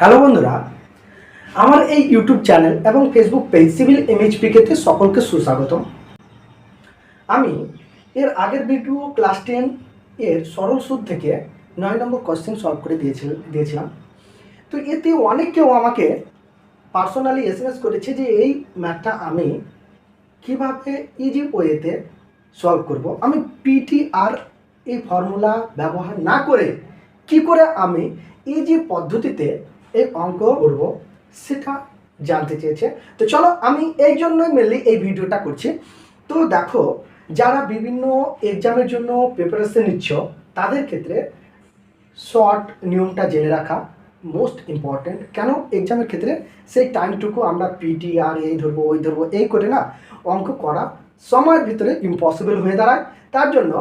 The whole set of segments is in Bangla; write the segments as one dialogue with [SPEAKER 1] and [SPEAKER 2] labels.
[SPEAKER 1] হ্যালো বন্ধুরা, আমার এই ইউটিউব চ্যানেল এবং ফেসবুক পেজ সিভিল এমএইচপিকেতে সকলকে সুস্বাগতম। আমি এর আগের ভিডিও ক্লাস 10 এর সরল সুদ থেকে 9 নম্বর কোশ্চেন সলভ করে দিয়েছিলাম। তো এতে অনেক কেউ আমাকে পার্সোনালি এসএমএস করেছে যে এই ম্যাথটা আমি কিভাবে ইজি ওয়েতে সলভ করব। আমি পিটিআর এই ফর্মুলা ব্যবহার না করে কি করে আমি ইজি পদ্ধতিতে এই অঙ্ক করব সেটা জানতে চেয়েছে। তো চলো, আমি এই জন্যই মেনলি এই ভিডিওটা করছি। তো দেখো, যারা বিভিন্ন এক্সামের জন্য প্রিপারেশন নিচ্ছ তাদের ক্ষেত্রে শর্ট নিয়মটা জেনে রাখা মোস্ট ইম্পর্টেন্ট। কেন এক্সামের ক্ষেত্রে সেই টাইমটুকু আমরা পিটিআর এই ধরবো ওই ধরবো এই করে না অঙ্ক করা সময়ের ভিতরে ইম্পসিবল হয়ে দাঁড়ায়। তার জন্য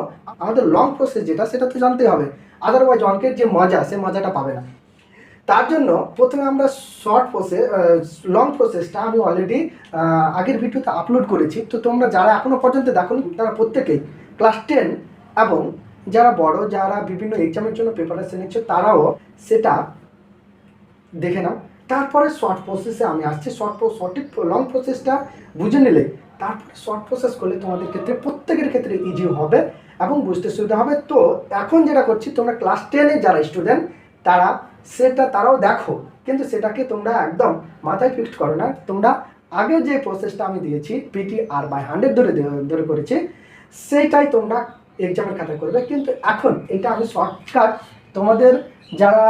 [SPEAKER 1] আমাদের লং প্রসেস যেটা সেটা তো জানতে হবে, আদারওয়াইজ অঙ্কের যে মজা সে মজাটা পাবে না। তার জন্য প্রথমে আমরা লং প্রসেসটা আমি অলরেডি আগের ভিডিওতে আপলোড করেছি। তো তোমরা যারা এখনও পর্যন্ত দেখোনি তারা প্রত্যেকেই ক্লাস 10 এবং যারা বড় যারা বিভিন্ন এক্সামের জন্য প্রিপারেশন নিচ্ছে তারাও সেটা দেখে নাও। তারপরে শর্ট প্রসেসে আমি আসছি। সঠিক লং প্রসেসটা বুঝে নিলে তারপরে শর্ট প্রসেস করলে তোমাদের ক্ষেত্রে প্রত্যেকের ক্ষেত্রে ইজি হবে এবং বুঝতে সুবিধা হবে। তো এখন যেটা করছি, তোমরা ক্লাস 10 যারা স্টুডেন্ট তারাও দেখো, কিন্তু সেটাকে তোমরা একদম মাথায় ফিক্সড করো না। তোমরা আগে যে প্রসেসটা আমি দিয়েছি পিটিআর বাই 100 ধরে করেছি সেইটাই তোমরা এক্সামের খাতায় করবে। কিন্তু এখন এটা আমি শর্টকাট তোমাদের যারা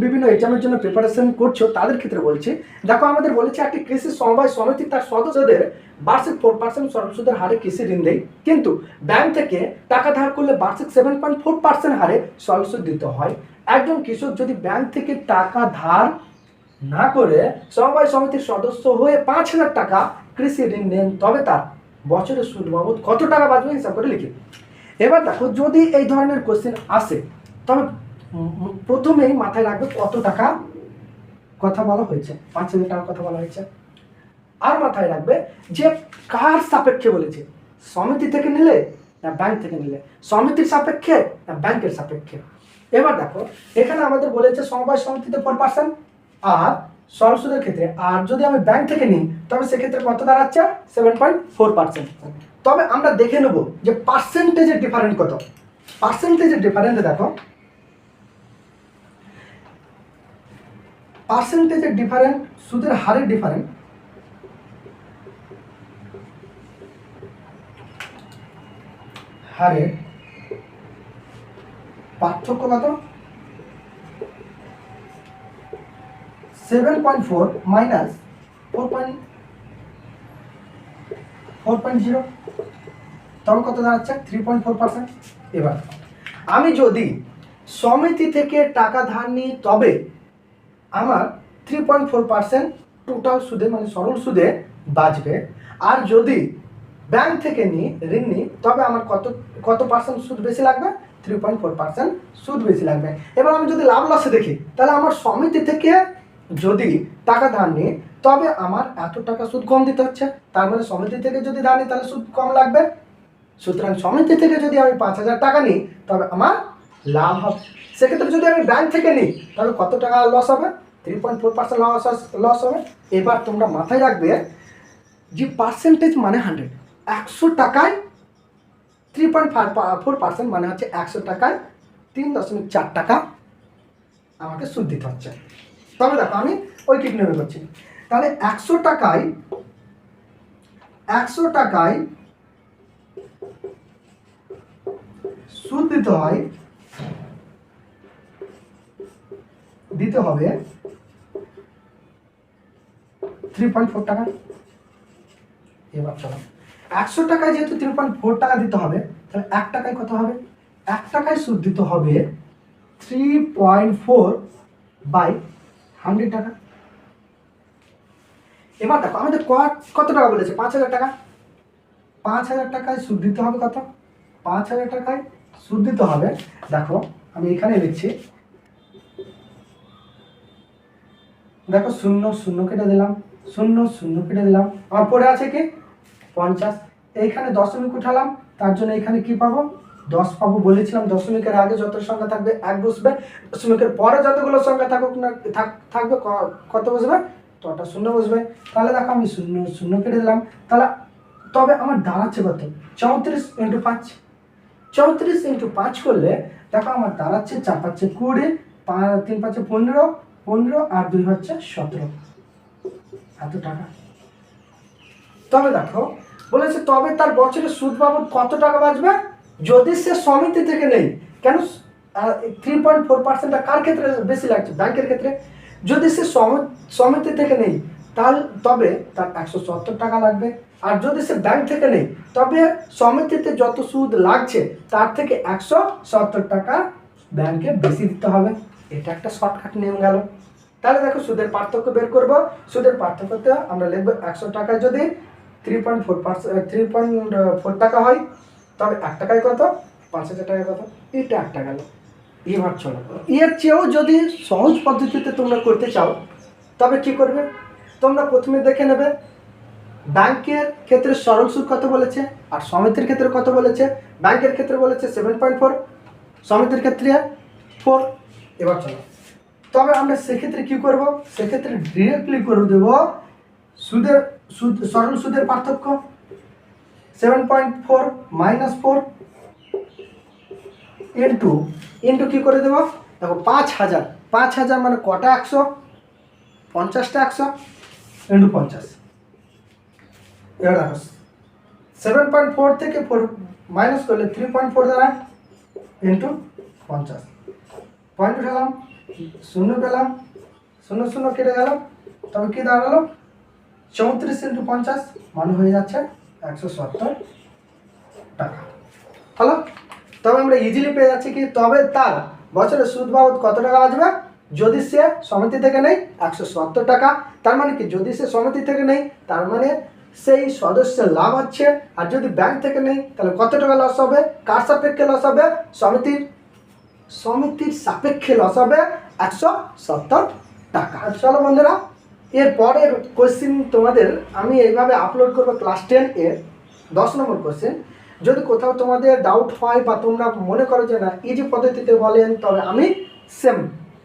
[SPEAKER 1] বিভিন্ন এক্সামের জন্য প্রিপারেশন করছো তাদের ক্ষেত্রে বলছি। দেখো, আমাদের বলেছে একটি কৃষি সমবায় সমিতি তার সদস্যদের বার্ষিক 4% সরল সুদের হারে কৃষি ঋণ দেয়, কিন্তু ব্যাংক থেকে টাকা ধার করলে বার্ষিক 7.4% হারে সরল সুদ দিতে হয়। একজন কৃষক যদি ব্যাংক থেকে টাকা ধার না করে সমবায় সমিতির সদস্য হয়ে 5,000 টাকা কৃষি ঋণ নেন, তবে তার বছরের সুদ বাবদ কত টাকা বাঁচবে হিসাব করে লিখি। এবার দেখো, যদি এই ধরনের কোশ্চেন আসে তবে প্রথমেই মাথায় রাখবে কত টাকা কথা বলা হয়েছে, 5,000 টাকার কথা বলা হয়েছে। আর মাথায় রাখবে যে কার সাপেক্ষে বলেছে, সমিতি থেকে নিলে না ব্যাংক থেকে নিলে, সমিতির সাপেক্ষে না ব্যাংকের সাপেক্ষে। এবার দেখো, এখানে আমাদের বলেছে সমবায় সমিতিতে 4% আর সরল সুদের ক্ষেত্রে, আর যদি আমি ব্যাংক থেকে নিই তবে সেক্ষেত্রে কত দাঁড়াচ্ছে 7.4%। তবে আমরা দেখে নেব যে পার্সেন্টেজের ডিফারেন্ট কত। পার্সেন্টেজের ডিফারেন্ট দেখো, পার্সেন্টেজের ডিফারেন্ট সুদের হারের ডিফারেন্ট হারের পার্থক্য কত 7.4 মাইনাস 4.0, তখন কত দাঁড়াচ্ছে 3.4%। এবার আমি যদি সমিতি থেকে টাকা ধার নিই তবে আমার 3.4% টোটাল সুদে মানে সরল সুদে বাঁচবে। আর যদি ব্যাংক থেকে ঋণ নিই তবে আমার কত পার্সেন্ট সুদ বেশি লাগবে, 3.4% সুদ বেশি লাগবে। এবার আমি যদি লাভ লসে দেখি তাহলে আমার সমিতি থেকে যদি টাকা ধার নিই তবে আমার এত টাকা সুদ কম দিতে হচ্ছে, তার মানে সমিতি থেকে যদি ধার নিই তাহলে সুদ কম লাগবে। সুতরাং সমিতি থেকে যদি আমি 5,000 টাকা নিই তবে আমার লাভ হবে। সেক্ষেত্রে যদি আমি ব্যাংক থেকে নিই তাহলে কত টাকা লস হবে, 3.4% লস হবে। এবার তোমরা মাথায় রাখবে যে পার্সেন্টেজ মানে 100, 100 টাকায় 3.4% মানে হচ্ছে 100 টাকায় 3.4 টাকা আমাকে সুদ দিতে হচ্ছে। তবে দেখো, আমি ওই ঠিক নেমে করছি। তাহলে 100 টাকায় সুদ দিতে হবে 3.4 টাকা। এবার চলো, 100 টাকায় যেহেতু 3.4 টাকা দিতে হবে তাহলে 1 টাকায় কত হবে, 1 টাকায় সুদ দিতে হবে 3.4/100 টাকা। এবার দেখো, আমাদের কত টাকা বলেছে 5,000 টাকা। 5,000 টাকায় সুদ দিতে হবে কত, 5,000 টাকায় সুদ দিতে হবে। দেখো, আমি এখানে লিখছি, দেখো 0 0 কেটে দিলাম, 0 0 কেটে দিলাম, আমার পড়ে আছে কি 50। এইখানে দশমিক উঠালাম, তার জন্য এখানে কি পাবো 10 পাবো বলেছিলাম। দশমিকের আগে যত সংখ্যা থাকবে 1 বসবে, দশমিকের পরে যতগুলো সংখ্যা থাকুক না থাকবে কত বসবে, তটা শূন্য বসবে। তাহলে দেখো আমি শূন্য শূন্য কেটে দিলাম। তাহলে তবে আমার দাঁড়াচ্ছে কত, 34 × 5। 34 × 5 করলে দেখো আমার দাঁড়াচ্ছে 4 × 5 = 20, 3 × 5 = 15, 15 আর 2 হচ্ছে 17, এত টাকা। তবে দেখো বলেছে তবে তার বছরে সুদ বাবদ কত টাকা বাঁচবে যদি সে সমিতি থেকে নেই। কেন 3.4%টা কার ক্ষেত্রে বেশি লাগছে, ব্যাংকের ক্ষেত্রে। যদি সে সমিতি থেকে নেই তাহলে তবে তার 170 টাকা লাগবে। আর যদি সে ব্যাংক থেকে নেই তবে সমিতিতে যত সুদ লাগছে তার থেকে 170 টাকা ব্যাংকে বেশি দিতে হবে। এটা একটা শর্টকাট নিয়ম গেল। তাহলে দেখো সুদের পার্থক্য বের করব। সুদের পার্থক্যতে আমরা লিখব 100 টাকায় যদি 3.4 টাকা হয় তবে 1 টাকায় কত, 5000 টাকা কত, এটা একটা গেল। এবার চলো এর চেয়েও যদি সহজ পদ্ধতিতে তোমরা করতে চাও তবে কি করবে, তোমরা প্রথমে দেখে নেবে ব্যাংকের ক্ষেত্রে সরল সুদ কত বলেছে আর সমিতির ক্ষেত্রে কত বলেছে। ব্যাংকের ক্ষেত্রে বলেছে 7.4, সমিতির ক্ষেত্রে 4। এবার চলো তবে আমরা সেক্ষেত্রে কি করব, সেক্ষেত্রে ডিরেক্টলি করে দেব সরল সুদের পার্থক্য 7.4 - 4 ইন্টু কি করে দেবো, দেখো 5000, 5000 মানে কটা 100, 50টা 100 ইন্টু 50। এবার দেখো 7.4 থেকে 4 মাইনাস করলে 3.4 দাঁড়ায় ইন্টু 50। পয়েন্ট উঠালাম, শূন্য পেলাম, শূন্য শূন্য কেটে গেল, তবে কি দাঁড়ালো 34 × 50 মানে হয়ে যাচ্ছে 170 টাকা। হলো, তবে আমরা ইজিলি পেয়ে যাচ্ছি কি, তবে তার বছরে সুদ বাবদ কত টাকা বাঁচবে যদি সে সমিতি থেকে নেই 170 টাকা। তার মানে কি যদি সে সমিতি থেকে নেই তার মানে সেই সদস্যের লাভ হচ্ছে। আর যদি ব্যাংক থেকে নেই তাহলে কত টাকা লস হবে, কার সাপেক্ষে লস হবে, সমিতির সাপেক্ষে লস হবে 170 টাকা। চলো বন্ধুরা এরপরের কোশ্চেন তোমাদের আমি এইভাবে আপলোড করবো ক্লাস 10 এর 10 নম্বর কোশ্চেন। যদি কোথাও তোমাদের ডাউট হয় বা তোমরা মনে করো যে না ইজি পদ্ধতিতে বলেন তবে আমি সেম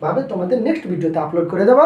[SPEAKER 1] ভাবে তোমাদের নেক্সট ভিডিওতে আপলোড করে দেবো।